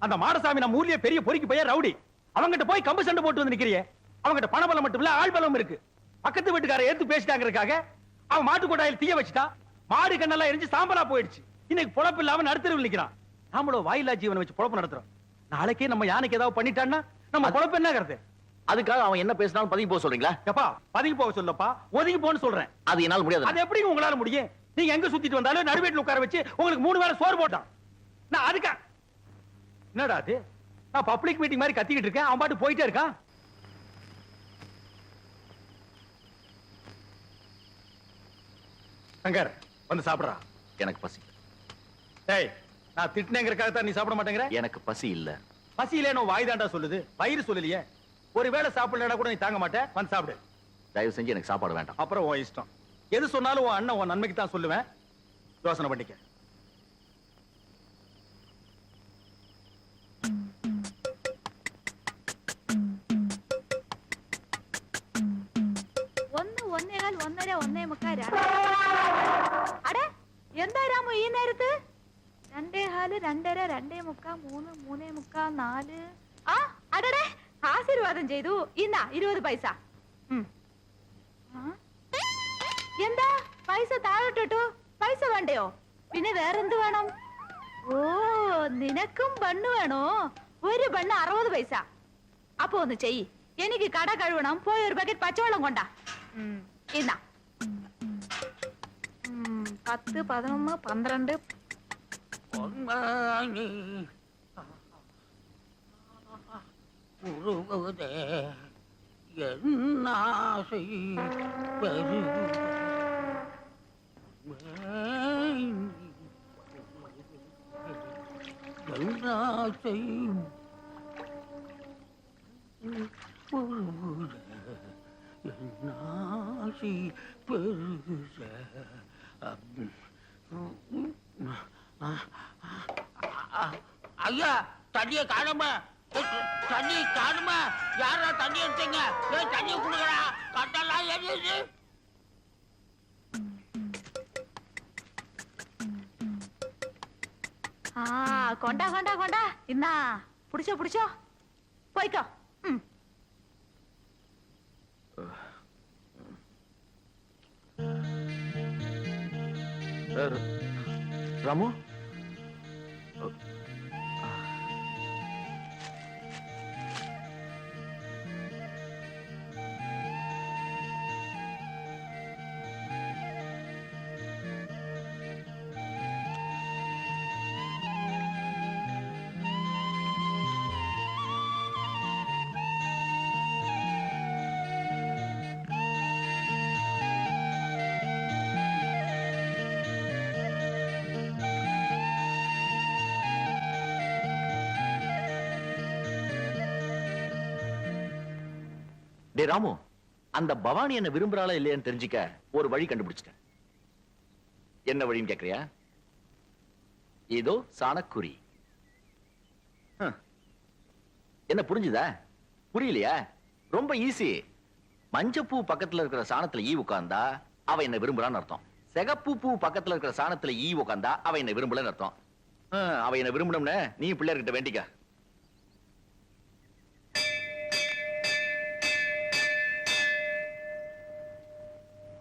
அந்த மாடசாமி நம்ம ஊர்லயே பெரிய பொறுக்கி பையன் ரவுடி. அவங்கிட்ட போய் கம்பு சண்டை போட்டு வந்து நிக்கிறியே. அவங்கிட்ட பண பலம் மட்டும் இல்ல, ஆள் பலம் இருக்கு. பக்கத்து வீட்டுக்காரர் ஏத்து பேசிட்டாங்கிறதுக்காக அவன் மாட்டு கொட்டாயில் தீய வச்சுட்டா. மாடு கண்ணெல்லாம் எரிஞ்சு சாம்பலா போயிடுச்சு. இன்னைக்கு பொழப்பு இல்லாம நடுத்தருவில் நிக்கிறான். நாமளும் வாயிலா ஜீவனை வச்சு பொழப்பு நடத்துறோம். நாளைக்கே நம்ம யானைக்கு ஏதாவது பண்ணிட்டான்னா நம்ம பொழப்பு என்ன கருத்து? அதுக்காக அவன் என்ன பேசினாலும் பதுங்கி போக சொல்றீங்களா? எப்பா பதுங்கி போக சொல்லப்பா, ஒதுங்கி போன்னு சொல்றேன். அது என்னால முடியாது. அது எப்படி உங்களால முடியும்? நீங்க எங்க சுத்திட்டு வந்தாலும் நடுவேட்டில் உட்கார வச்சு உங்களுக்கு 3 வேளை சோறு போட்டான். நான் அதுக்கா என்னடா அது? நான் பப்ளிக் மீட்டிங் மாதிரி கத்திக்கிட்டு இருக்கேன், அவன் பாட்டு போயிட்டே இருக்கான். சங்கர் வந்து சாப்பிடுறா. எனக்கு பசி. டேய், நான் திட்டினேங்கிறதுக்காக தான் நீ சாப்பிட மாட்டேங்கிற? எனக்கு பசி இல்ல. பசி இல்லைன்னு வாய் தாண்டா சொல்லுது, வயிறு சொல்லலையே. ஒருவேளை சாப்பிடலனா கூட நீ தாங்க மாட்டே, வந்து சாப்பிடு. தயவு செஞ்சு எனக்கு சாப்பாடு வேண்டாம். அப்புறம் உன் இஷ்டம். எது சொன்னாலும் உன் அண்ணன் உன் நன்மைக்கு தான் சொல்லுவேன். யோசனை பண்ணிக்க. அட எந்த ராமு ഈ നേരത്ത് 2:15 2:30 2:45 3 3:45 4 ആ അടടേ ആശീർവാദം ചെയ്തു ഇന്നാ 20 പൈസ എന്താ പൈസ താഴോട്ടിട്ടു പൈസ വേണ്ടയോ പിന്നെ വേറെന്ത് വേണം ഓ നിനക്കും ബണ്ണ് വേണോ ഒരു ബണ്ണ് 60 പൈസ അപ്പൊ ഒന്ന് ചെയ്യ് എനിക്ക് കട കഴുകണം പോയി ഒരു ബക്കറ്റ് പച്ചവെള്ളം കൊണ്ടാ ഇന്നാ 10 11 12 ஐயா தண்ணிய காணுமா தண்ணி காணுமா யாரா தண்ணி எடுத்தீங்க தண்ணி குடுக்கறா கட்டெல்லாம் எரியுது கொண்டா கொண்டா கொண்டா இன்னா புடிச்சோ புடிச்சோ போய்க்கோ ராமு டே ராமு, அந்த பவானி என்ன விரும்புறாளா இல்லையான்னு தெரிஞ்சுக்க ஒரு வழி கண்டுபிடிச்சிட்டேன். என்ன வழின்னு கேக்குறியா? ஏதோ சாணக்குறி. என்ன புரிஞ்சுதா? புரியலையா? ரொம்ப ஈஸி. மஞ்சப்பூ பக்கத்துல இருக்கிற சாணத்துல ஈ உட்கார்ந்தா அவ என்ன விரும்புறான்னு அர்த்தம். சிகப்பு பூ பக்கத்துல இருக்கிற சாணத்துல ஈ உட்கார்ந்தா அவ என்ன விரும்பலன்னு அர்த்தம். அவ என்ன விரும்பணும்னு நீ பிள்ளையார்கிட்ட வேண்டிக்க.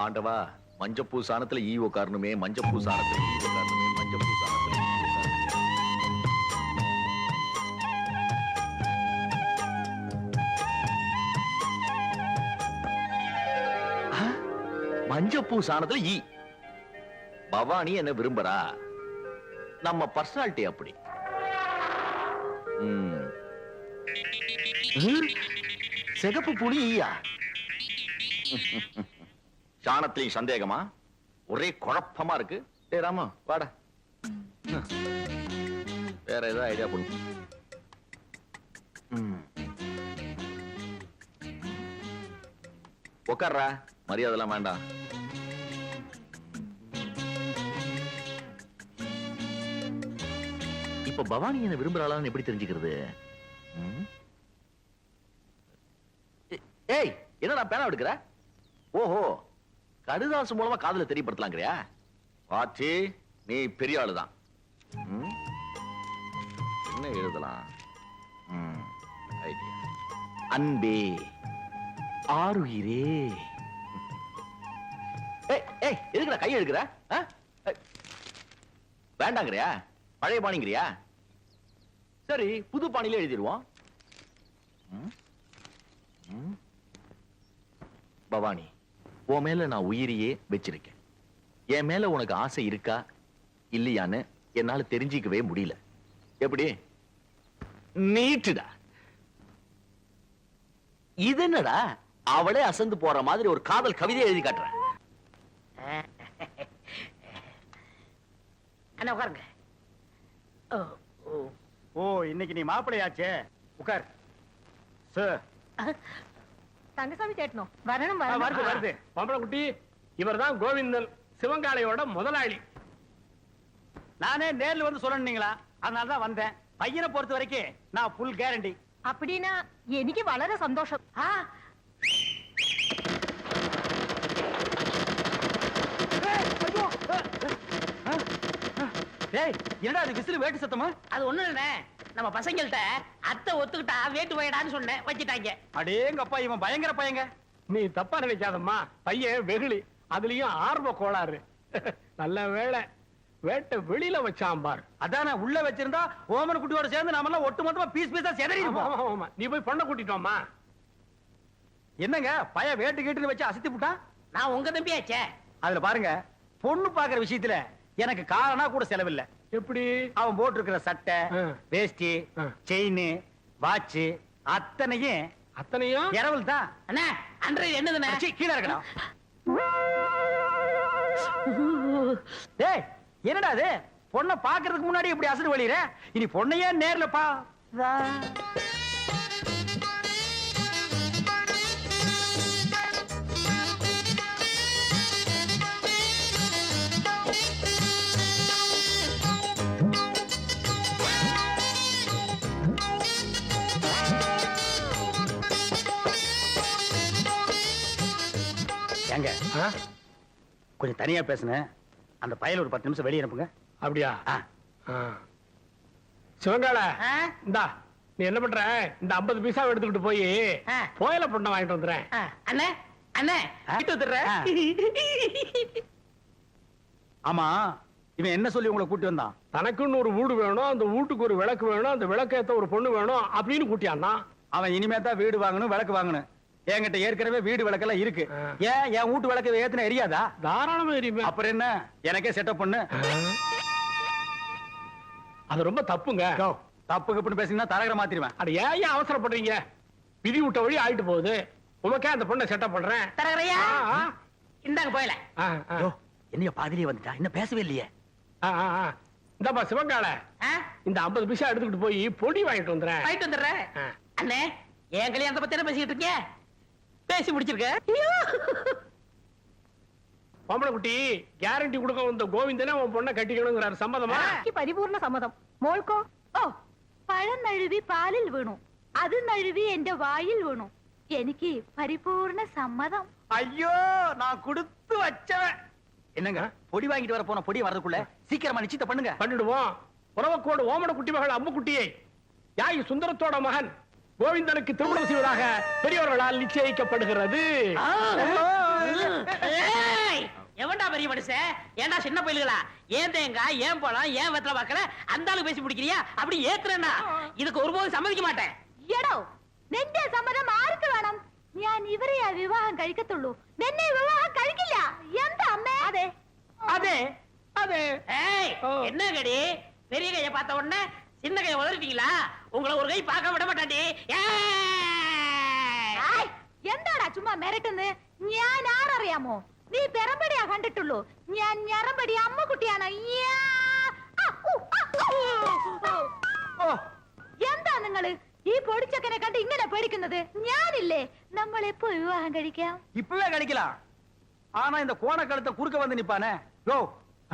ஆண்டவா, மஞ்சப்பூ சாணத்துல ஈ உட்காரணுமே, மஞ்சப்பூ சாணத்துல ஈ உட்காரணுமே, மஞ்சப்பூ சாணத்துல ஈ உட்காரணுமே. மஞ்சப்பூ சாணத்துல ஈ. பவானி என்ன விரும்புறா. நம்ம பர்சனாலிட்டி அப்படி. சிகப்பு புலி ஈயா? சாணத்திலையும் சந்தேகமா? ஒரே குழப்பமா இருக்கு. டே ராமா வாடா, வேற ஏதாவது ஐடியா பண்ணு. உட்கார்றா, மரியாதைலாம் வேண்டாம். இப்ப பவானி என்ன விரும்புறாளான்னு எப்படி தெரிஞ்சுக்கிறது? ஏய், என்னடா பேனா எடுக்கிற? ஓஹோ, கடுதாசு மூலமா காதல தெரியப்படுத்தலாங்கிறியா? பாச்சி, நீ பெரிய ஆளுதான். என்ன எழுதலாம்? ஐடியா. அன்பே, ஆருயிரே. எதுக்குடா கை எடுக்கிற? வேண்டாங்கறியா? பழைய பாணிங்கறியா? சரி, புது பாணியில எழுதிடுவோம். பவானி, உன் மேல நான் உயிரையே வச்சிருக்கேன். என் மேல உனக்கு ஆசை இருக்கா இல்லையான்னு என்னால தெரிஞ்சிக்கவே முடியல. எப்படி? நீட்டுடா. இது என்னடா, அவளே அசந்து போற மாதிரி ஒரு காதல் கவிதை எழுதி காட்டுறேன். அண்ணா உட்காருங்க. ஓ, இன்னைக்கு நீ மாப்பிள்ளையாச்சே. உட்கார். சார், தங்கசாமி சேட்டனும் வரணும் வருது வருது. பம்பளக்குட்டி, இவர்தான் கோவிந்தன், சிவங்காளையோட முதலாளி. நானே நேர்ல வந்து சொல்லணுங்களா, அதனாலதான் வந்தேன். பையனை பொறுத்த வரைக்கும் நான் ஃபுல் கேரண்டி. அப்படின்னா எனக்கு வளர சந்தோஷம். டேய், என்னடா அது விசில் வேட்டு சத்தமா? அது ஒண்ணு இல்ல, நம்ம பசங்கள்ட்ட அத்தை ஒத்துக்கிட்டா வேட்டு வயடான்னு சொன்னேன், வச்சிட்டாங்க. அடேங்கப்பா, இவன் பயங்கர பையங்க. நீ தப்பா நினைக்காதம்மா, பையன் வெகுளி, அதுலயும் ஆர்வ கோளாறு. நல்ல வேளை வேட்டை வெளியில வச்சான் பார். அதானே, உள்ள வச்சிருந்தா ஓமன குட்டியோட சேர்ந்து நாம எல்லாம் ஒட்டு மொத்தமா பீஸ் பீஸா செதறி இருப்போம். ஆமா, நீ போய் பொண்ணை கூட்டிட்டோமா? என்னங்க பைய வேட்டு கேட்டு வச்சு அசத்தி புட்டான்? நான் உங்க தம்பியாச்சே. அதுல பாருங்க, பொண்ணு பாக்குற விஷயத்துல எனக்கு காரணா கூட செலவில்லை. எப்படி? அவன் போட்டு இருக்கிற சட்டை, வேஷ்டி, செயின், வாட்ச் அத்தனையும் இரவல் தான். அண்ணா, அன்றைய என்னதுண்ணே? கீழே இருக்கணும். டேய், என்னடா அது? பொண்ணை பாக்குறதுக்கு முன்னாடி இப்படி அசடு வழியிற? இனி பொண்ணையே நேர்ல பா. ஏங்க, கொஞ்சம் தனியா பேசுனேன். அந்த பயல ஒரு 10 நிமிஷம் வெளியே அனுப்புங்க. அப்படியா? சிவங்கால, இந்தா நீ என்ன பண்ற, இந்த 50 பைசா எடுத்துக்கிட்டு போய் கோயில பொண்ணை வாங்கிட்டு வந்துறேன். அண்ணே அண்ணே, வீட்டு வந்துடுறேன். ஆமா, இவன் என்ன சொல்லி உங்களை கூட்டி வந்தான்? தனக்குன்னு ஒரு வீடு வேணும், அந்த வீட்டுக்கு ஒரு விளக்கு வேணும், அந்த விளக்கேத்த ஒரு பொண்ணு வேணும் அப்படின்னு கூட்டியான்னா. அவன் இனிமே தான் வீடு வாங்கணும், விளக்கு வாங்கணும். என்கிட்ட ஏற்கனவே வீடு விளக்கெல்லாம் இருக்கு. ஏன் என் வீட்டு விளக்கு ஏத்துன எரியாதா? தாராளமா எரியுமே. அப்புறம் என்ன, எனக்கே செட்டப் பண்ணு. அது ரொம்ப தப்புங்க. தப்பு கப்புன்னு பேசினா தரகரை மாத்திருவேன். அட ஏன் அவசரப்படுறீங்க? விதி விட்ட வழி ஆயிட்டு போகுது. உமக்கே அந்த பொண்ணை செட்டப் பண்றேன். தரகரையா, இந்தாங்க போயல. என்னைய பாதிரியே வந்துட்டா, இன்னும் பேசவே இல்லையே. இந்தப்பா சிவங்கால, இந்த 50 பைசா எடுத்துக்கிட்டு போய் பொடி வாங்கிட்டு வந்துறேன். வாங்கிட்டு வந்துடுறேன். அண்ணே, என் கல்யாணத்தை பத்தி என்ன பேசிட்டு இருக்கீங்க? பேசி முடிச்சிருக்க. பொம்பளைக்குட்டி, கேரண்டி கொடுக்க வந்த கோவிந்தனே உன் பொண்ணை கட்டிக்கணுங்கிறாரு. சம்மதமா? പരിപൂർണ സമ്മതം. മോൾക്കോ? ഓ, പഴം നഴുവി പാലിൽ വീണു, അത് നഴുവി എന്റെ വായിൽ വീണു. എനിക്ക് പരിപൂർണ സമ്മതം. ஐயோ, நான் கொடுத்து வச்சவன். என்னங்க, பொடி வாங்கிட்டு வர போன பொடி வரதுக்குள்ள சீக்கிரமா நிச்சயத்தை பண்ணுங்க. பண்ணிடுவோம். உறவக்கோடு ஓமன குட்டி மகள் அம்முக்குட்டியை யாய் சுந்தரத்தோட மகன் கோவிந்தனுக்கு திருமணம் செய்வதாக பெரியவர்களால் நிச்சயிக்கப்படுகிறது. எவன்டா பெரிய மனுஷன்? ஏன்டா சின்ன பயில்களா? ஏன் தேங்காய், ஏன் பழம், ஏன் வெத்தலை பாக்கல அந்த ஆளு பேசி பிடிக்கிறியா? அப்படி ஏத்துறேன்னா இதுக்கு ஒருபோதும் சம்மதிக்க மாட்டேன். എടോ, നിന്റെ സമ്മതം ആർക്ക് വേണം? ഞാൻ ഇവരെയാ വിവാഹം കഴിക്കത്തുള്ളൂ, നിന്നെ വിവാഹം കഴിക്കില്ല. എന്താ അമ്മേ? അതെ அதே அதே. ஏய், என்ன கடி? பெரிய கைய பார்த்த உடனே சின்ன கைய உதறிட்டீங்களா? உங்களை ஒரு கை பார்க்க விட மாட்டாண்டி. എന്താടാ ചുമ്മാ മിരട്ടുന്ന്? ഞാൻ ആരറിയാമോ? നീ പെരമ്പടിയാ കണ്ടിട്ടുള്ളൂ, ഞാൻ ഞരമ്പടി അമ്മക്കുട്ടിയാണ്. എന്താ നിങ്ങള് ഈ പൊടിച്ചക്കനെ കണ്ട് ഇങ്ങനെ പേടിക്കുന്നത്? ഞാനില്ലേ, നമ്മൾ എപ്പോ വിവാഹം കഴിക്കാം? இப்பவே கழிக்கலாம். ஆனா இந்த கோண கழுத்தை குறுக்க வந்து நிப்பானே, யோ,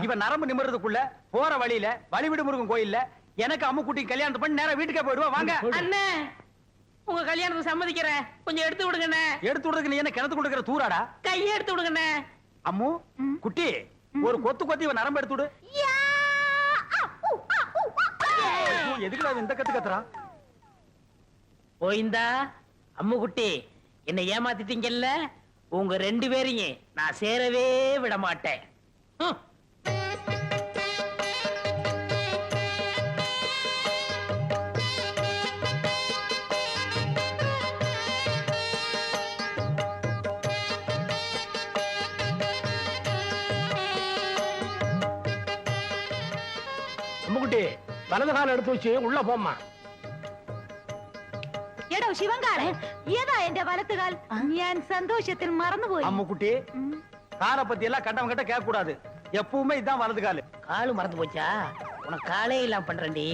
இவன் நரம்பு நிமிர்றதுக்குள்ள போற வழியில வழிவிடு முருகன் கோயில்ல எனக்கு அம்முக்குட்டி கல்யாணத்தை பண்ணி நேரா வீட்டுக்கே போயிடுவா. வாங்க அண்ணே, உங்க கல்யாணத்துக்கு சம்மதிக்கிறேன். கொஞ்சம் எடுத்து விடுங்கண்ணே. எடுத்து விடுறதுக்கு நீ என்ன கிணத்து கொடுக்கிற தூராடா? கையை எடுத்து விடுங்கண்ணே. அம்மு குட்டி, ஒரு கொத்து கொத்தி இவன் நரம்பு எடுத்து விடு. எதுக்குடா இந்த கத்து கத்துறா? போயிந்தா அம்முக்குட்டி என்ன ஏமாத்திட்டீங்கல்ல, உங்க 2 பேரையும் நான் சேரவே விட மாட்டேன். ஹம். அம்முக்குட்டி வலது கால எடுத்து வச்சு உள்ள போம்மா. എടോ ശിവങ്കാരൻ ഏതാ എന്റെ വലത്തുകാൽ? ഞാൻ സന്തോഷത്തിൽ മറന്നുപോയി. அம்முக்குட்டி காலை பத்தி எல்லாம் கட்டம் கட்ட கேட்க கூடாது. எப்பவுமே இதான் வலது காலு. காலு மறந்து போச்சா? உனக்கு காலே இல்லாம பண்றேன்டி.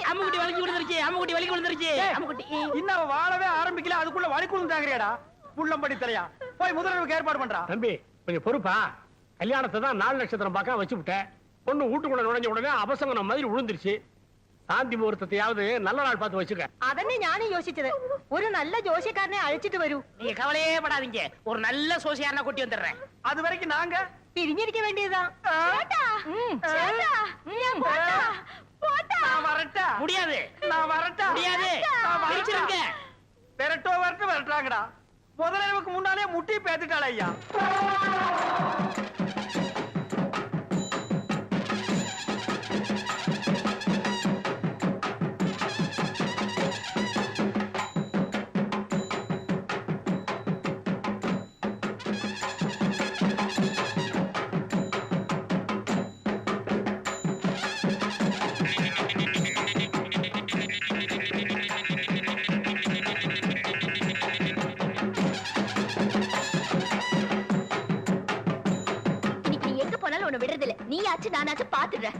அம்முக்குட்டி வலிக்கு விழுந்துருச்சு, அம்முக்குட்டி வலிக்கு விழுந்துருச்சு. அம்முக்குட்டி இன்னும் வாழவே ஆரம்பிக்கல, அதுக்குள்ள வலிக்குழுந்து தாங்கறியாடா? புள்ளம்படி தலையா, போய் முதல்வருக்கு ஏற்பாடு பண்றா. தம்பி கொஞ்சம் பொறுப்பா. கல்யாணத்தை தான் 4 நட்சத்திரம் பார்க்க வச்சு விட்டேன். பொண்ணு வீட்டுக்குள்ள நுழைஞ்ச உடனே அபசங்கனம் மாதிரி விழுந்துருச்சு. சாந்தி முகூர்த்தத்தையாவது நல்ல நாள் பார்த்து வச்சுக்க. അതന്നെ ഞാനും യോசிച്ചത്. ഒരു നല്ല ജോഷിക്കാരനെ അഴിച്ചിട്ട് വരൂ. நீங்க கவலையே படாதீங்க, ஒரு நல்ல சோசியாரனா கூட்டி வந்துடுறேன். அது வரைக்கும் நாங்க പിരിഞ്ഞിരിക്ക വേണ്ടിയതാ. ചേട്ടാ, ചേട്ടാ, ഞാൻ പോട്ടാ, പോട്ടാ. நான் வரட்டா? முடியாது, நான் வரட்டா? முடியாது. பிரிச்சிருங்க. விரட்டோ வரட்டு விரட்டாங்கடா. முதல்வருக்கு முன்னாலே முட்டி பேத்துட்டாள் ஐயா. விடுறதில்ல. நீயாச்சு நானாச்சு பாத்துடுறேன்.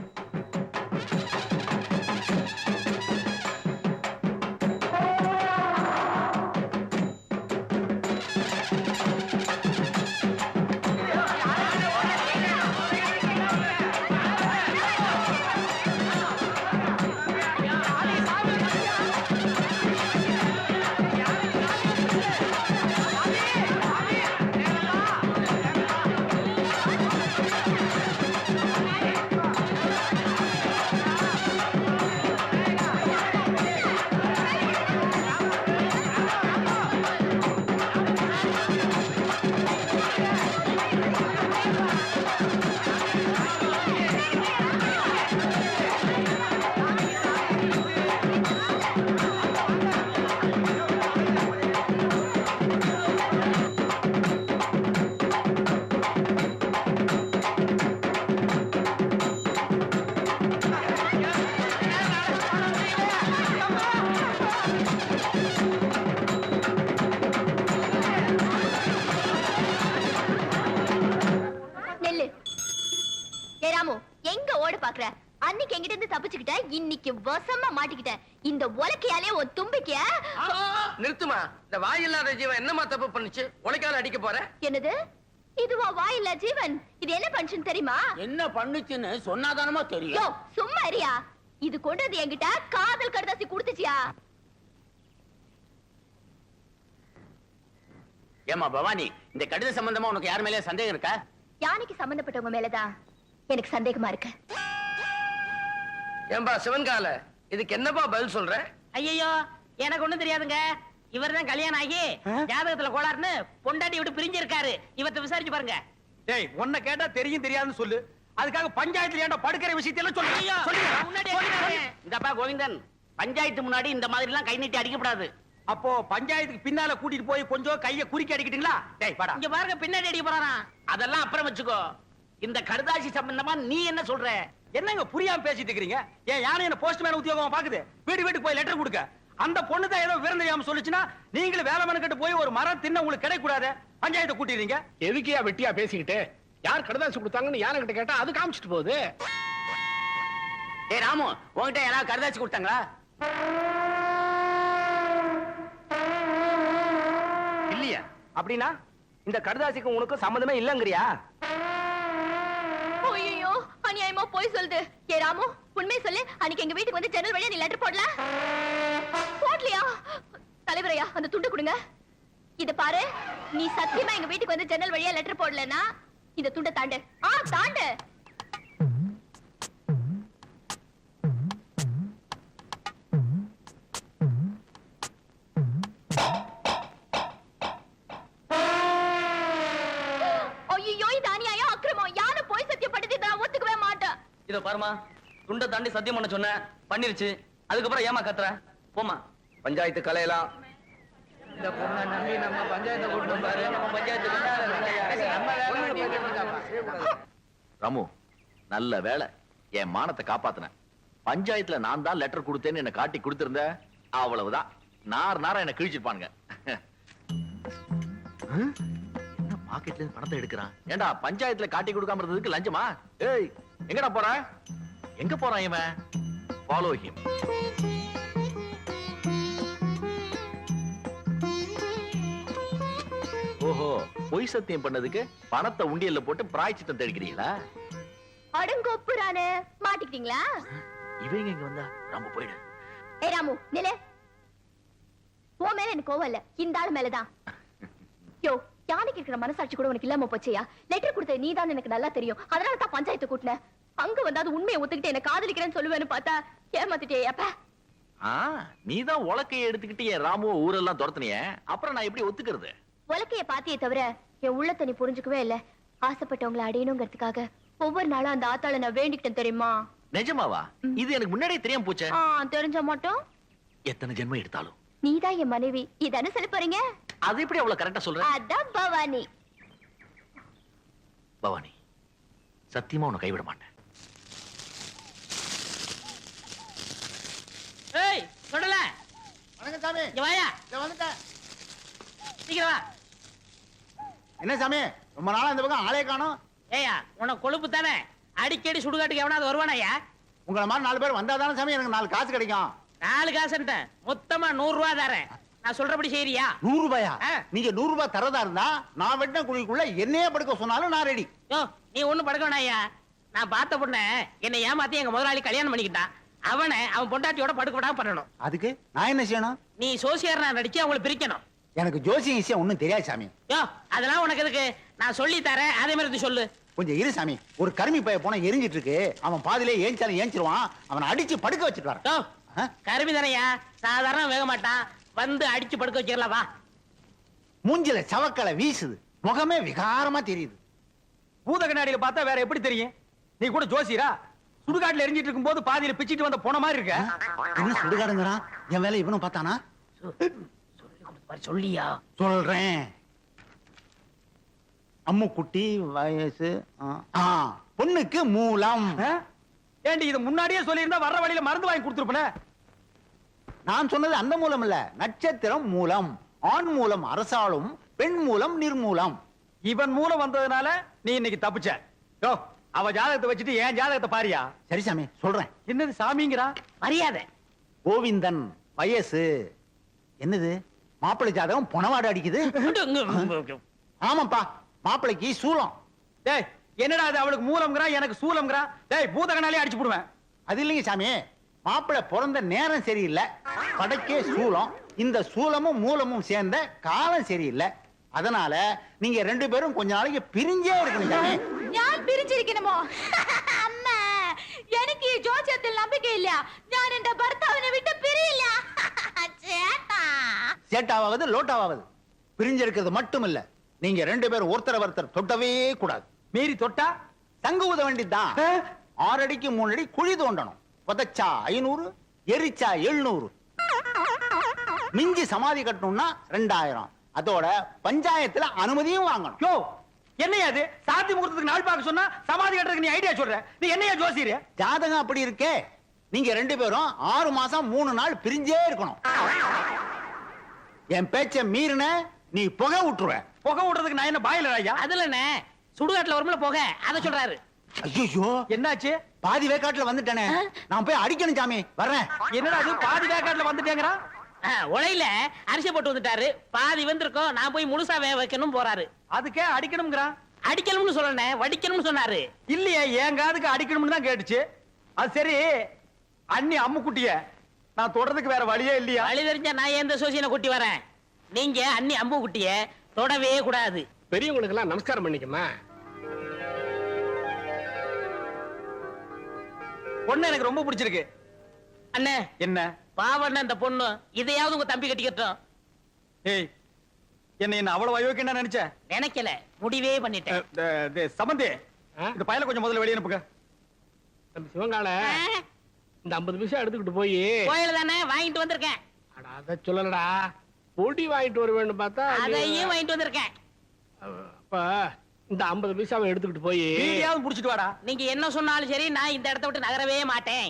அன்னைக்கு எங்கிட்ட இருந்து தப்பிச்சுக்கிட்ட, இன்னைக்கு வசமா மாட்டிக்கிட்ட. இந்த உலக்கையாலே ஒரு தும்பிக்க. நிறுத்துமா, இந்த வாயில்லாத ஜீவன் என்னமா தப்பு பண்ணுச்சு? உலக்கையால அடிக்க போற? என்னது? இதுவா வாயில்லா ஜீவன்? இது என்ன பண்ணுச்சுன்னு தெரியுமா? என்ன பண்ணுச்சுன்னு சொன்னாதானமா தெரியும். சும்மா இருயா. இது கொண்டது என்கிட்ட காதல் கடுதாசி கொடுத்துச்சியா? ஏமா பவானி, இந்த கடித சம்பந்தமா உனக்கு யார் மேலே சந்தேகம் இருக்கா? யானைக்கு சம்பந்தப்பட்டவங்க மேலதான் எனக்கு சந்தேகமா இருக்கு. ஏன்பா சிவன்கால, இதுக்கு என்னப்பா பதில் சொல்ற? ஐயோ, எனக்கு ஒண்ணும் தெரியாதுங்க. இவர்தான் கல்யாணம் ஆகி ஜாதகத்துல கோளாறுன்னு பொண்டாட்டி விட்டு பிரிஞ்சு இருக்காரு. இவர்த்த விசாரிச்சு பாருங்க. டேய், உன்னை கேட்டா தெரியும் தெரியாதுன்னு சொல்லு. அதுக்காக பஞ்சாயத்துல ஏன்டா படுக்கிற விஷயத்தையெல்லாம் சொல்லு. இந்தப்பா கோவிந்தன், பஞ்சாயத்து முன்னாடி இந்த மாதிரி எல்லாம் கை நீட்டி அடிக்கப்படாது. அப்போ பஞ்சாயத்துக்கு பின்னால கூட்டிட்டு போய் கொஞ்சம் கைய குறுக்கி அடிக்கிட்டீங்களா? டேய் பாடா, இங்க பாருங்க, பின்னாடி அடிக்க போறாராம். அதெல்லாம் அப்புறம் வச்சுக்கோ. இந்த கடுதாசி சம்பந்தமா நீ என்ன சொல்ற? என்னங்க புரியாம பேசிட்டு இருக்கீங்க? ஏன் யானை என்ன போஸ்ட்மேன் உத்தியோகமா பாக்குது? வீடு வீட்டுக்கு போய் லெட்டர் கொடுக்க. அந்த பொண்ணு தான் ஏதோ விருந்தறியாம சொல்லுச்சுன்னா நீங்களும் வேலை மனக்கட்டு போய் ஒரு மரம் தின்ன உங்களுக்கு கிடைக்க கூடாது. பஞ்சாயத்தை கூட்டிடுறீங்க. எதுக்கியா வெட்டியா பேசிக்கிட்டு? யார் கடுதாசி கொடுத்தாங்கன்னு யானை கிட்ட கேட்டா அது காமிச்சிட்டு போகுது. ஏய் ராமு, உன்கிட்ட யாராவது கடுதாசி கொடுத்தாங்களா? இல்லையா? அப்படின்னா இந்த கடுதாசிக்கு உனக்கு சம்பந்தமே இல்லங்கறியா? ஐயோ, அநியாயமா போய் சொல்லுது. ஏ ராமு, உண்மை சொல்லு. அன்னைக்கு எங்க வீட்டுக்கு வந்து ஜன்னல் வழியா நீ லெட்டர் போடல? போடலையா? தலைவரையா, அந்த துண்டு கொடுங்க. இத பாரு, நீ சத்தியமா எங்க வீட்டுக்கு வந்து ஜன்னல் வழியா லெட்டர் போடலன்னா இந்த துண்டை தாண்டு. தாண்டு. இத பாருமா, துண்டை தாண்டி சத்தியம் பண்ண சொன்ன பண்ணிருச்சு. அதுக்கப்புறம் ஏமா கத்துற? போமா. பஞ்சாயத்து கலையெல்லாம் இந்த பொண்ணை நம்பி நம்ம பஞ்சாயத்தை கூட்டு பாரு. நம்ம பஞ்சாயத்து ராமு, நல்ல வேலை என் மானத்தை காப்பாத்தின. பஞ்சாயத்துல நான் தான் லெட்டர் கொடுத்தேன்னு என்ன காட்டி கொடுத்திருந்த, அவ்வளவுதான். நாரா என்ன கிழிச்சிருப்பானுங்க. என்ன பாக்கெட்ல இருந்து பணத்தை எடுக்கிறான்? ஏண்டா பஞ்சாயத்துல காட்டி கொடுக்காம இருந்ததுக்கு லஞ்சமா? ஏய், எங்கடா போற? எங்க போறான் இவன்? Follow him. ஓஹோ, பொய் சத்தியம் பண்ணதுக்கு பணத்தை உண்டியல்ல போட்டு பிராய்ச்சித்தம் தேடிக்கிறீங்களா? அடங்கொப்புறானே மாட்டிக்கிட்டீங்களா? இவங்க இங்க வந்தா ராமு போயிடு. ஏய் ராமு நிலே, உன் மேல எனக்கு கோவம் இல்ல, இந்த ஆளு மேலதான். யோ, யானைக்கு இருக்கிற மனசாட்சி கூட உனக்கு இல்லாம போச்சியா? லெட்டர் கொடுத்த நீதான் எனக்கு நல்லா தெரியும், அதனால தான் பஞ்சாயத்து கூட்டின. அங்க வந்து அது உண்மையை ஒத்துக்கிட்டு என்ன காதலிக்கிறேன்னு சொல்லுவேன்னு பார்த்தா ஏமாத்திட்டே. அப்ப நீதான் உலக்கையை எடுத்துக்கிட்டு என் ராமுவ ஊரெல்லாம் துரத்துனிய, அப்புறம் நான் எப்படி ஒத்துக்கிறது? உலக்கைய பாத்தியே தவிர என் உள்ளத்தை நீ புரிஞ்சுக்கவே இல்ல. ஆசைப்பட்டவங்களை அடையணுங்கிறதுக்காக ஒவ்வொரு நாளும் அந்த ஆத்தாள நான் வேண்டிக்கிட்டேன் தெரியுமா? நிஜமாவா? இது எனக்கு முன்னாடியே தெரியாம போச்சே. தெரிஞ்ச மட்டும் எத்தனை ஜென்மம் எடுத்தாலும் நீதான் என் மனைவி, இதானே சொல்ல போறீங்க? அது எப்படி அவ்வளவு கரெக்டா சொல்ற? அதான் பவானி. பவானி, சத்தியமா உன்னை கைவிட மாட்டேன். ஏய் சொல்லல. வணக்கம் சாமி. இங்க வாயா. வந்துட்டேன். சீக்கிரம் வா. என்ன சாமி, ரொம்ப நாளா இந்த பக்கம் ஆளே காணோம். ஏயா, உனக்கு கொழுப்பு தானே, அடிக்கடி சுடுகாட்டுக்கு எவனாவது வருவானாயா? உங்களை மாதிரி 4 பேர் வந்தா தானே சாமி எனக்கு 4 காசு கிடைக்கும். 4 காசுன்ட்டேன், மொத்தமா 100 ரூபா தரேன். நான் சொல்றபடி செய்யறியா? 100 ரூபாயா? ஆ. நீங்க 100 ரூபாய் தரதா இருந்தா நான் வெட்டின குழிக்குள்ள என்னையே படுக்க சொன்னாலும் நான் ரெடி. யோ, நீ ஒண்ணும் படுக்க வேணாயா. நான் பார்த்த பொண்ண என்னை ஏமாத்தி எங்க முதலாளி கல்யாணம் பண்ணிக்கிட்டான். அவன் பொண்டாட்டியோட படுக்க விடாம பண்ணணும். அதுக்கு நான் என்ன செய்யணும்? நீ சோசியர் நான் நடிச்சு அவங்களை பிரிக்கணும். எனக்கு ஜோசியம் ஈஸியா ஒண்ணும் தெரியாது சாமி. யோ, அதெல்லாம் உனக்கு எதுக்கு? நான் சொல்லி தரேன், அதே மாதிரி இது சொல்லு. கொஞ்சம் இரு சாமி. ஒரு கருமி பைய போனா எரிஞ்சிட்டு இருக்கு, அவன் பாதியிலே ஏஞ்சாலும் ஏஞ்சிருவான். அவனை அடிச்சு படுக்க வச்சுட்டு வரேன். யோ, ஆ? கருமி தானையா, சாதாரண வேக மாட்டான். வந்து அடிச்சு படுக்க வச்சிடலாம் வா. மூஞ்சில சவக்கலை வீசுது, முகமே விகாரமா தெரியுது. பூத கண்ணாடியில பார்த்தா வேற எப்படி தெரியும்? நீ கூட ஜோசியரா? சுடுகாட்டுல எரிஞ்சிட்டு இருக்கும் போது பாதியில பிச்சிட்டு வந்த போன மாதிரி இருக்க. என்ன சுடுகாடுங்கிறான்? என் வேலை இவனும் பார்த்தானா? சொல்லியா? சொல்றேன். அம்முக்குட்டி வயசு பொண்ணுக்கு மூலம். ஏண்டி இது முன்னாடியே சொல்லியிருந்தா வர்ற வழியில மருந்து வாங்கி கொடுத்துருப்பேன். நான் சொன்னது அந்த மூலம் இல்ல, நட்சத்திரம் மூலம். ஆண் மூலம் அரசாளும், பெண் மூலம் நிர்மூலம். இவன் மூலம் வந்ததுனால நீ இன்னைக்கு தப்பிச்ச. யோ, அவ ஜாதகத்தை வச்சுட்டு ஏன் ஜாதகத்தை பாரியா? சரி சாமி சொல்றேன். என்னது சாமிங்கிறா? மரியாதை. கோவிந்தன் வயசு என்னது? மாப்பிள்ளை ஜாதகம் பொணவாடு அடிக்குது. ஆமாப்பா, மாப்பிள்ளைக்கு சூலம். டேய், என்னடா அது? அவளுக்கு மூலம்ங்கறா, எனக்கு சூலம்ங்கறா. டேய், பூதகனாலே அடிச்சு போடுவேன். அது இல்லைங்க சாமி, மாப்பிள்ளை பிறந்த நேரம் சரியில்லை, படைக்கே சூலம். இந்த சூலமும் மூலமும் சேர்ந்த காலம் சரியில்லை. அதனால நீங்க 2 பேரும் கொஞ்ச நாளைக்கு பிரிஞ்சே இருக்கணும் சாமி. ഞാൻ പിരിച്ചിരിക്കണമോ? അമ്മ, എനിക്ക് ഈ ജോസ്യത്തിൽ നம்பிക്കை ഇല്ല. ഞാൻ എന്റെ ഭർത്താവിനെ വിട്ട് പിരിയില്ല. ചേട്ടാ, சேட்டாவது லோட்டாவது பிரிஞ்சிருக்கிறது மட்டும் இல்ல, நீங்க 2 பேரும் ஒருத்தர் தொட்டவே கூடாது. மீறி தொட்டா தங்கு ஊத வேண்டியதுதான். 6 அடிக்கு 3 அடி குழி தோண்டணும். புதைச்சா 500, எரிச்சா 700. மிஞ்சி சமாதி கட்டணும்னா 2000. அதோட பஞ்சாயத்துல அனுமதியும் வாங்கணும். யோ, என்னையா அது? சாந்தி முகூர்த்தத்துக்கு நாள் பார்க்க சொன்னா சமாதி கட்டுறதுக்கு நீ ஐடியா சொல்ற? நீ என்னையா ஜோசியர்? ஜாதகம் அப்படி இருக்கே. நீங்க 2 பேரும் 6 மாசம் 3 நாள் பிரிஞ்சே இருக்கணும். என் பேச்ச மீறின நீ புகை விட்டுருவ. புகை விடுறதுக்கு நான் என்ன பாயிலர் ஐயா? அதுல என்ன சுடுகாட்டுல வரும்ல போக, அத சொல்றாரு. ஐயோ, என்னாச்சு? பாதி வேக்காட்டுல வந்துட்டேனே, நான் போய் அடிக்கணும் சாமி. வர்றேன். என்னடா அது? பாதி வேக்காட்டுல வந்துட்டேங்கறா? உலையில அரிசி போட்டு வந்துட்டாரு, பாதி வந்திருக்கோம், நான் போய் முழுசா வேக வைக்கணும் போறாரு. அதுக்கே அடிக்கணும்ங்கறா? அடிக்கணும்னு சொல்லணும், வடிக்கணும்னு சொன்னாரு. இல்லையே, என் காதுக்கு அடிக்கணும்னு தான் கேட்டுச்சு. அது சரி, அண்ணி அம்முக்குட்டிய நான் தொடறதுக்கு வேற வழியே இல்லையா? வழி தெரிஞ்சா நான் எந்த சோசியனை கூட்டி வரேன். நீங்க அண்ணி அம்பு குட்டிய தொடவே கூடாது. பெரியவங்களுக்கு எல்லாம் நமஸ்காரம் பண்ணிக்கமா. பொண்ணு எனக்கு ரொம்ப பிடிச்சிருக்கு. அண்ணே, என்ன பாவண்ண அந்த பொண்ணு, இதையாவது உங்க தம்பி கட்டிக்கட்டும். ஏய், என்ன அவ்வளவு அயோக்கியன்னு நினைச்ச? நினைக்கல, முடிவே பண்ணிட்டேன். சம்பந்தி, இந்த பையல கொஞ்சம் முதல்ல வெளியே அனுப்புங்க. நம்ம சிவங்கால இந்த 50 பைசா எடுத்துக்கிட்டு போய் கோயில தானே வாங்கிட்டு வந்திருக்கேன். அட அத சொல்லலடா, பொடி வாங்கிட்டு வருவேன்னு பார்த்தா அதையும் வாங்கிட்டு வந்திருக்கேன். அப்ப இந்த 50 பைசாவை எடுத்துக்கிட்டு போய் நீயாவது புடிச்சிட்டு வாடா. நீங்க என்ன சொன்னாலும் சரி, நான் இந்த இடத்தை விட்டு நகரவே மாட்டேன்.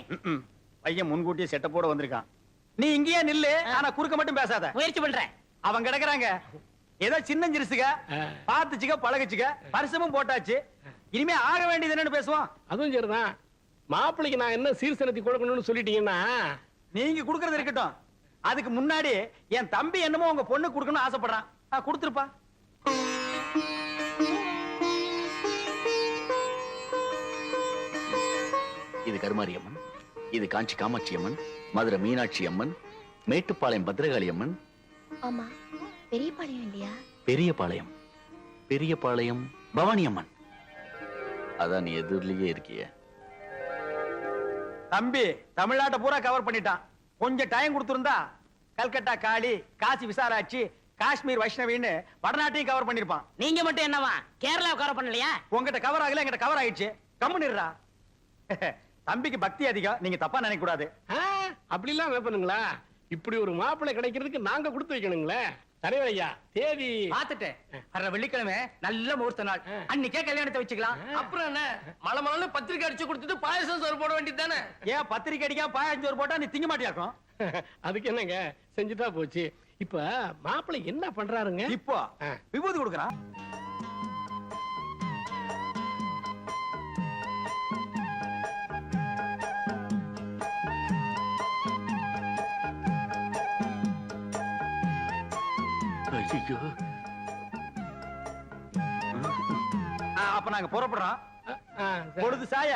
பையன் முன்கூட்டியே செட்டப்போட வந்திருக்கான். நீ இங்கேயே நில்லு, ஆனா குறுக்க மட்டும் பேசாத. முயற்சி பண்றேன். அவன் கிடக்குறாங்க, ஏதோ சின்ன சிறுசுக, பாத்துச்சுக்க பழகுச்சுக்க, பரிசமும் போட்டாச்சு. இனிமே ஆக வேண்டியது என்னன்னு பேசுவான். அதுவும் சரிதான். மாப்பிள்ளைக்கு நான் என்ன சீர்சனத்தி கொடுக்கணும்னு சொல்லிட்டீங்கன்னா நீங்க குடுக்கறது இருக்கட்டும், அதுக்கு முன்னாடி என் தம்பி என்னமோ உங்க பொண்ணு குடுக்கணும்னு ஆசைப்படுறான். கொடுத்துருப்பா. இது கருமாரி அம்மன், இது காஞ்சி காமாட்சி அம்மன், மதுரை மீனாட்சி அம்மன், மேட்டுப்பாளையம் பத்ரகாளி அம்மன். ஆமா, பெரிய பாளையம் இல்லையா? பெரியபாளையம், பெரியபாளையம் பவானி அம்மன். அதான் நீ எதிரிலேயே இருக்கிய. தம்பி தமிழ்நாட்டை பூரா கவர் பண்ணிட்டான். கொஞ்சம் டைம் கொடுத்திருந்தா கல்கட்டா காளி, காசி விசாலாட்சி, காஷ்மீர் வைஷ்ணவின்னு வடநாட்டையும் கவர் பண்ணிருப்பான். நீங்க மட்டும் என்னவா கேரளா கவர் பண்ணலையா? உங்ககிட்ட கவர் ஆகல, எங்கிட்ட கவர் ஆயிடுச்சு. கம்முனிடுறா. தம்பிக்கு பக்தி அதிகம், நீங்க தப்பா நினைக்க கூடாது. அப்படி எல்லாம் வைப்பனுங்களா? இப்படி ஒரு மாப்பிள்ளை கிடைக்கிறதுக்கு நாங்க கொடுத்து வைக்கணுங்களே. தலைவர் ஐயா, தேதி பாத்துட்டேன். வர்ற வெள்ளிக்கிழமை நல்ல முகூர்த்த நாள், அன்னைக்கே கல்யாணத்தை வச்சுக்கலாம். அப்புறம் என்ன, மலை மலை பத்திரிக்கை அடிச்சு கொடுத்துட்டு பாயசம் சோறு போட வேண்டியது தானே? ஏன் பத்திரிக்கை அடிக்கா பாயஞ்சோறு போட்டா நீ திங்க மாட்டியாக்கும்? அதுக்கு என்னங்க, செஞ்சுட்டா போச்சு. இப்ப மாப்பிள்ளை என்ன பண்றாருங்க? இப்போ விபூதி கொடுக்கறான். ஐயோ, அப்ப நாங்க புறப்படுறோம். பொழுது சாய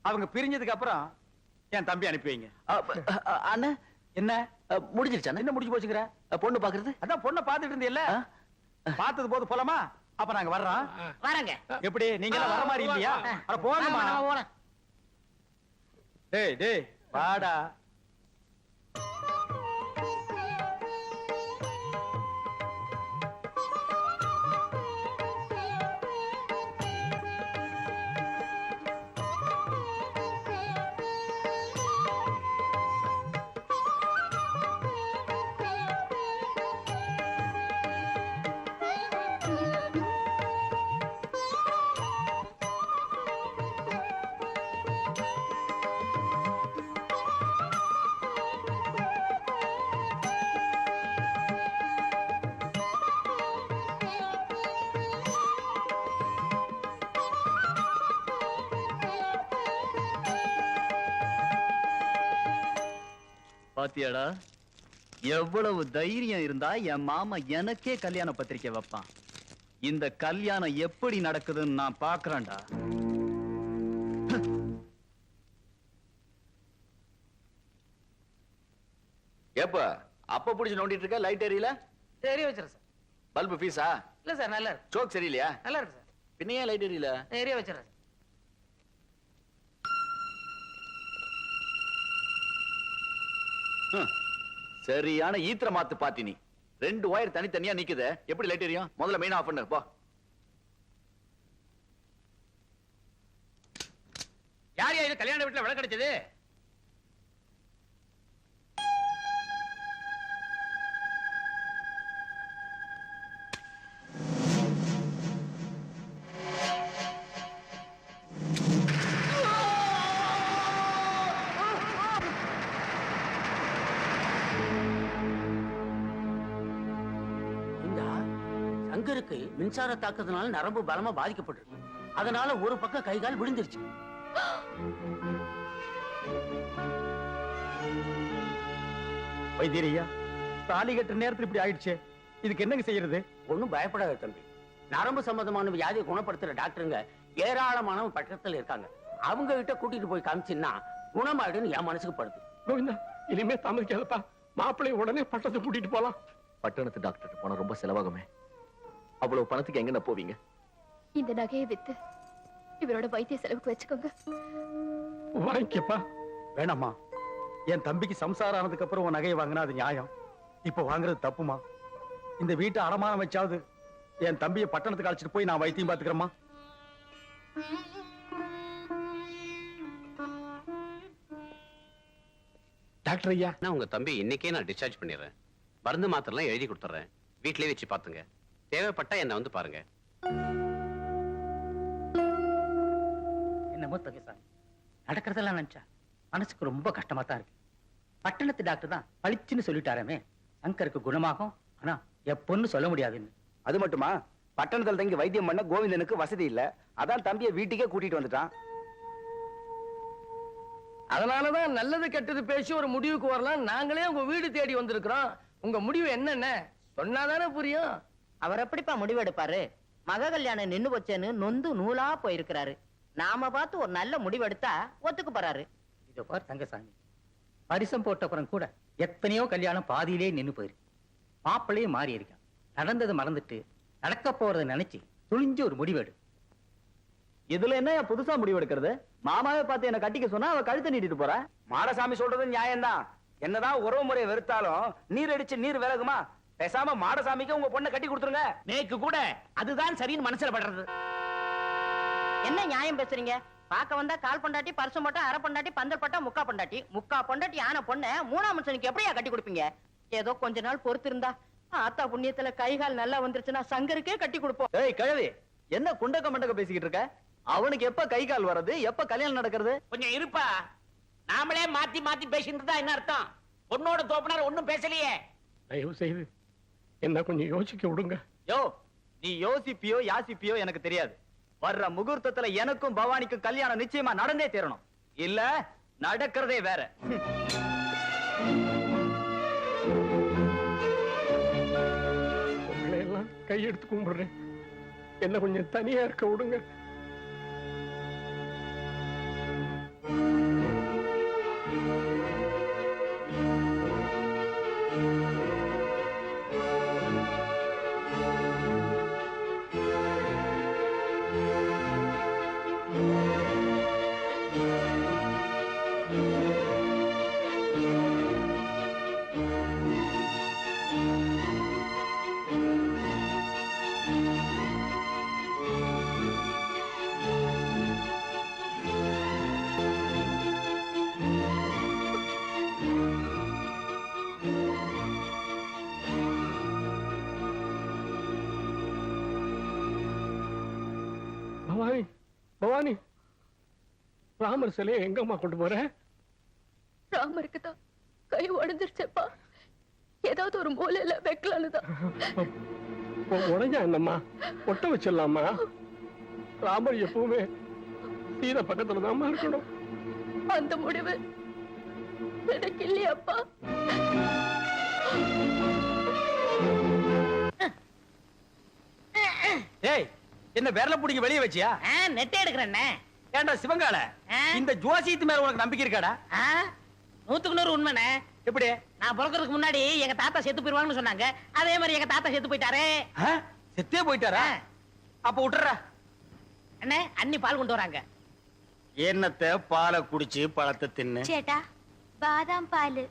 அவங்க பிரிஞ்சதுக்கு அப்புறம் என் தம்பி அனுப்பி வைங்க. அண்ணா என்ன முடிஞ்சிருச்சா? என்ன முடிஞ்சு போச்சுங்கிற? பொண்ணு பாக்குறது? அதான் பொண்ணை பாத்துட்டு இருந்தீல்ல, பார்த்தது போது போலாமா? அப்ப நாங்க வர்றோம். வரங்க. எப்படி நீங்க எல்லாம் வர மாதிரி இல்லையா? அட போங்கம்மா. டேய் டேய் வாடா. பாத்தியாடா, எவ்வளவு தைரியம் இருந்தா என் மாமா எனக்கே கல்யாண பத்திரிக்கை வைப்பான். இந்த கல்யாணம் எப்படி நடக்குதுன்னு நான் பாக்குறேன்டா. ஏப்ப அப்ப புடிச்சு நோண்டிட்டு இருக்க, லைட் எரியல? சரி வச்சிருக்கேன் சார். பல்பு பீஸா? இல்ல சார், நல்லா இருக்கு. சோக் சரியில்லையா? நல்லா இருக்கு சார். பின்ன ஏன் லைட் எரியல? நிறைய வச்சிருக்கேன். சரியான ஈத்திர மாத்து பாத்தி நீ. 2 ஒயர் தனித்தனியா நிக்குது, எப்படி லைட் எரியும்? முதல்ல மெயின் ஆஃப் பண்ணு போ. யார் இது கல்யாண வீட்டுல விளக்கு அடிச்சது? சங்கருக்கு மின்சார தாக்கத்தினால நரம்பு பலமா பாதிக்கப்பட்டிருக்கு. அதனால ஒரு பக்கம் கை கால் விழுந்துருச்சு. வைத்தியரையா, தாலி கட்டுற நேரத்துல இப்படி ஆயிடுச்சு, இதுக்கு என்னங்க செய்யறது? ஒண்ணும் பயப்படாத தம்பி. நரம்பு சம்பந்தமான வியாதியை குணப்படுத்துற டாக்டருங்க ஏராளமான பக்கத்துல இருக்காங்க. அவங்க கிட்ட கூட்டிட்டு போய் காமிச்சின்னா குணமாயிடுன்னு என் மனசுக்கு படுது. கோவிந்தா, இனிமே தாமதிக்காதப்பா. மாப்பிள்ளை உடனே பட்டத்தை கூட்டிட்டு போலாம். பட்டணத்து டாக்டர் போனா ரொம்ப செலவாகுமே. அவ்வளவு பணத்துக்கு எங்க போவீங்க? இந்த நகையை வித்து இவரோட வைத்திய செலவுக்கு வச்சுக்கோங்க. வாங்கிக்கப்பா. வேணாமா, என் தம்பிக்கு சம்சாரம் ஆனதுக்கு அப்புறம் உன் நகையை வாங்கினா அது நியாயம். இப்ப வாங்குறது தப்புமா. இந்த வீட்டை அடமானம் வச்சாவது என் தம்பியை பட்டணத்துக்கு அழைச்சிட்டு போய் நான் வைத்தியம் பாத்துக்கிறேம்மா. டாக்டர் ஐயா, நான் உங்க தம்பி இன்னைக்கே நான் டிஸ்சார்ஜ் பண்ணிடுறேன். மருந்து மாத்திரலாம் எழுதி கொடுத்துறேன். வீட்லயே வச்சு பாத்துங்க. தேவைப்பட்டா என்ன வந்து பாருங்க. என்னமோ தங்கசாமி, நடக்கிறதெல்லாம் நினைச்சா மனசுக்கு ரொம்ப கஷ்டமா தான் இருக்கு. பட்டணத்து டாக்டர் தான் பளிச்சுன்னு சொல்லிட்டாரமே சங்கருக்கு குணமாகும், ஆனா எப்பொன்னு சொல்ல முடியாதுன்னு. அது மட்டுமா, பட்டணத்துல தங்கி வைத்தியம் பண்ண கோவிந்தனுக்கு வசதி இல்ல. அதான் தம்பியை வீட்டுக்கே கூட்டிட்டு வந்துட்டான். அதனாலதான் நல்லது கெட்டது பேசி ஒரு முடிவுக்கு வரலாம். நாங்களே உங்க வீடு தேடி வந்திருக்கிறோம். உங்க முடிவு என்னென்ன சொன்னாதானே புரியும். அவர் எப்படிப்பா முடிவெடுப்பாரு? மக கல்யாணம் நின்னு வச்சேன்னு நொந்து நூலா போயிருக்கிறாரு. நாம பார்த்து ஒரு நல்ல முடிவெடுத்தா ஒத்துக்கு போறாரு. இதோ பார் தங்கசாமி, பரிசம் போட்டப்புறம் கூட எத்தனையோ கல்யாணம் பாதியிலே நின்னு போயிருக்கு. மாப்பிள்ளையே மாறி இருக்கான். நடந்தது மறந்துட்டு நடக்க போறதை நினைச்சு துணிஞ்சு ஒரு முடிவெடு. இதுல என்ன புதுசா முடிவெடுக்கிறது? மாமாவே பார்த்து என்ன கட்டிக்க சொன்னா அவ கழுத்தை நீட்டிட்டு போற. மாடசாமி சொல்றது நியாயம்தான். என்னதான் உறவு முறையை வெறுத்தாலும் நீர் அடிச்சு நீர் விலகுமா? பேசாம மாடசாமிக்கு உங்க பொண்ணை கட்டி கொடுத்துருங்க. நேக்கு கூட அதுதான் சரின்னு மனசுல படுறது. என்ன நியாயம் பேசுறீங்க? பாக்க வந்தா கால் பொண்டாட்டி, பரிசம் போட்டா அரை பொண்டாட்டி, பந்தல் போட்டா முக்கா பொண்டாட்டி ஆன பொண்ண மூணாம் மனுஷனுக்கு எப்படியா கட்டி கொடுப்பீங்க? ஏதோ கொஞ்ச நாள் பொறுத்து இருந்தா ஆத்தா புண்ணியத்துல கைகால் நல்லா வந்துருச்சுன்னா சங்கருக்கே கட்டி கொடுப்போம். ஏய் கிழவி, என்ன குண்டக்க மண்டக்க பேசிக்கிட்டு இருக்க? அவனுக்கு எப்ப கை கால் வர்றது, எப்ப கல்யாணம் நடக்கிறது? கொஞ்சம் இருப்பா. நாமளே மாத்தி மாத்தி பேசிட்டு தான் என்ன அர்த்தம்? பொண்ணோட தோப்பனார் ஒண்ணும் பேசலையே. தயவு செய்து என்ன கொஞ்சம் யோசிக்க விடுங்க. யோ, நீ யோசிப்பியோ யாசிப்பியோ எனக்கு தெரியாது. வர்ற முகூர்த்தத்துல எனக்கும் பவானிக்கும் கல்யாணம் நிச்சயமா நடந்தே தீரணும். இல்ல நடக்கிறதே வேற. உங்களை எல்லாம் கையெடுத்து கும்பிடுறேன். என்ன கொஞ்சம் தனியா இருக்க விடுங்க. பவானி, பவானி, ராமர் சிலையை எங்கம்மா கொண்டு போற? ராமருக்கு தான் கை உடைஞ்சிருச்சப்பா. ஏதாவது ஒரு மூலையில வைக்கலான்னு தான். உடஞ்சா என்னம்மா, ஒட்ட வச்சிடலாமா? ராமர் எப்பவுமே சீதை பக்கத்துல தான்மா இருக்கணும். அந்த முடிவு எனக்கு இல்லையாப்பா. ஏய், என்ன விரல புடிங்க வெளிய வச்சியா? நெட்டை எடுக்கிறேன்னே. ஏண்டா சிவங்கால, இந்த ஜோசியத்து மேல உனக்கு நம்பிக்கை இருக்காடா? 100க்கு 100 உண்மைண்ணே. எப்படி? நான் பிறக்கிறதுக்கு முன்னாடி எங்க தாத்தா செத்து போயிருவாங்கன்னு சொன்னாங்க. அதே மாதிரி எங்க தாத்தா செத்து போயிட்டாரே. செத்தே போயிட்டாரா? அப்ப விட்டுறா. அண்ணே, அண்ணி பால் கொண்டு வராங்க. என்னத்தை பாலை குடிச்சு பழத்தை தின்னு. சேட்டா, பாதாம் பால்.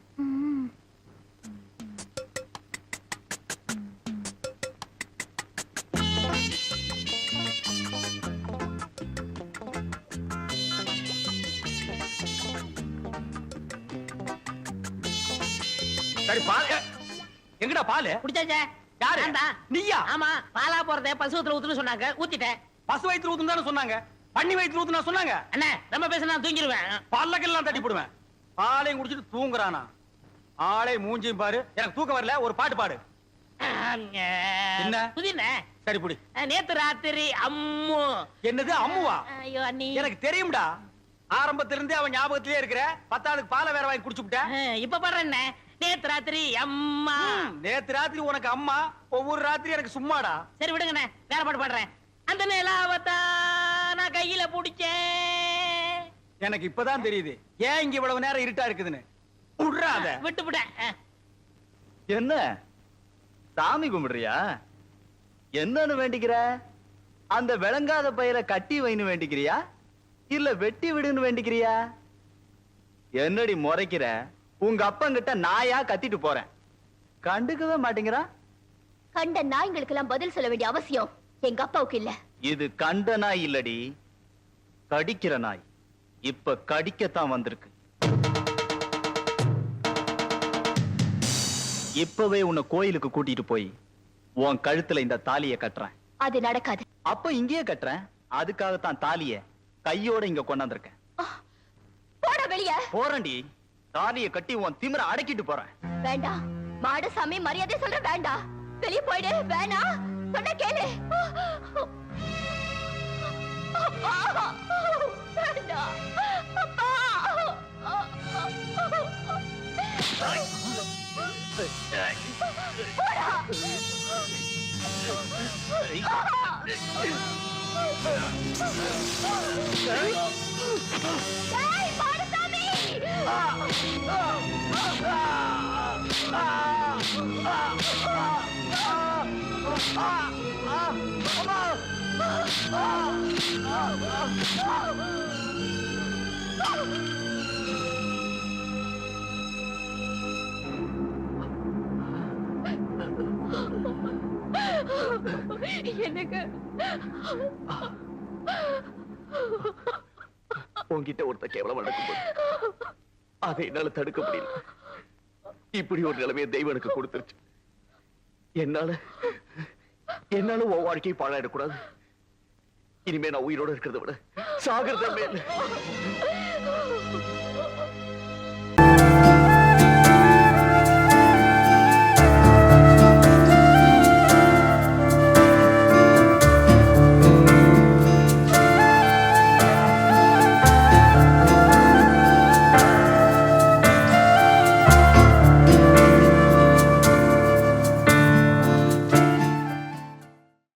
சரி, பால் எங்கடா? பால் குடிச்சாச்சே. யாரு? நீயா? ஆமா, பாலா போறத பசுவத்துல ஊத்துன்னு சொன்னாங்க, ஊத்திட்டேன். பசு வயித்துல ஊத்துன்னு சொன்னாங்க, பண்ணி வயித்துல ஊத்துனா சொன்னாங்க. அண்ணே, ரொம்ப பேசினா தூங்கிடுவேன். பல்லக்கெல்லாம் தட்டி போடுவேன். பாலையும் குடிச்சிட்டு தூங்குறானா? ஆளை மூஞ்சியும் பாரு. எனக்கு தூக்கம் வரல, ஒரு பாட்டு பாடு. என்ன புதின? சரி புடி. நேத்து ராத்திரி அம்மு. என்னது அம்முவா? ஐயோ அண்ணி, எனக்கு தெரியும்டா. ஆரம்பத்துல இருந்தே அவன் ஞாபகத்திலே இருக்கிற. 10 ஆளுக்கு பாலை வேற வாங்கி குடிச்சு விட்ட. இப்ப பாடுறேன். நேத்து ராத்திரி அம்மா. நேத்து ராத்திரி உனக்கு அம்மா, ஒவ்வொரு ராத்திரி எனக்கு சும்மாடா. சரி விடுங்கண்ணே, வேற பாட்டு பாடுறேன். அந்த நிலாவத்தா நான் கையில புடிச்சேன். எனக்கு இப்பதான் தெரியுது ஏன் இங்க இவ்வளவு நேரம் இருட்டா இருக்குதுன்னு. விடுறாத. விட்டு விட. என்ன சாமி கும்பிடுறியா? என்னன்னு வேண்டிக்கிற? அந்த விளங்காத பயிரை கட்டி வைன்னு வேண்டிக்கிறியா, இல்ல வெட்டி விடுன்னு வேண்டிக்கிறியா? என்னடி முறைக்கிற? உங்க அப்பங்கிட்ட நாயா கத்திட்டு போறேன், கண்டுக்கவே மாட்டேங்கிறா. கண்ட நாய்களுக்கு எல்லாம் பதில் சொல்ல வேண்டிய அவசியம் எங்க அப்பாவுக்கு இல்ல. இது கண்ட நாய் இல்லடி, கடிக்கிற நாய். இப்ப கடிக்கத்தான் வந்திருக்கு. இப்பவே உன்னை கோயிலுக்கு கூட்டிட்டு போய் உன் கழுத்துல இந்த தாலியை கட்டுறேன். அது நடக்காது. அப்ப இங்கேயே கட்டுறேன். அதுக்காகத்தான் தாலிய கையோட இங்க கொண்டாந்துருக்கேன். போட வெளிய. போறேன்டி. தாலியை கட்டி உன் திமிர அடக்கிட்டு போறேன். வேண்டாம் மாடசாமி, மரியாதை சொல்ற வேண்டாம். வெளிய போயிடு. வேணாம் சொன்ன கேளு. வேண்டாம் அப்பா. ஏய் மாடசாமி. எனக்கு உன்கிட்ட ஒருத்த கேவலம் நடக்கும்போது அதை என்னால தடுக்க முடியல. இப்படி ஒரு நிலைமையை தெய்வம் எனக்கு கொடுத்துருச்சு. என்னால உன் வாழ்க்கையை பாழாயிடக்கூடாது. இனிமே நான் உயிரோட இருக்கிறத விட சாகிறத மேல.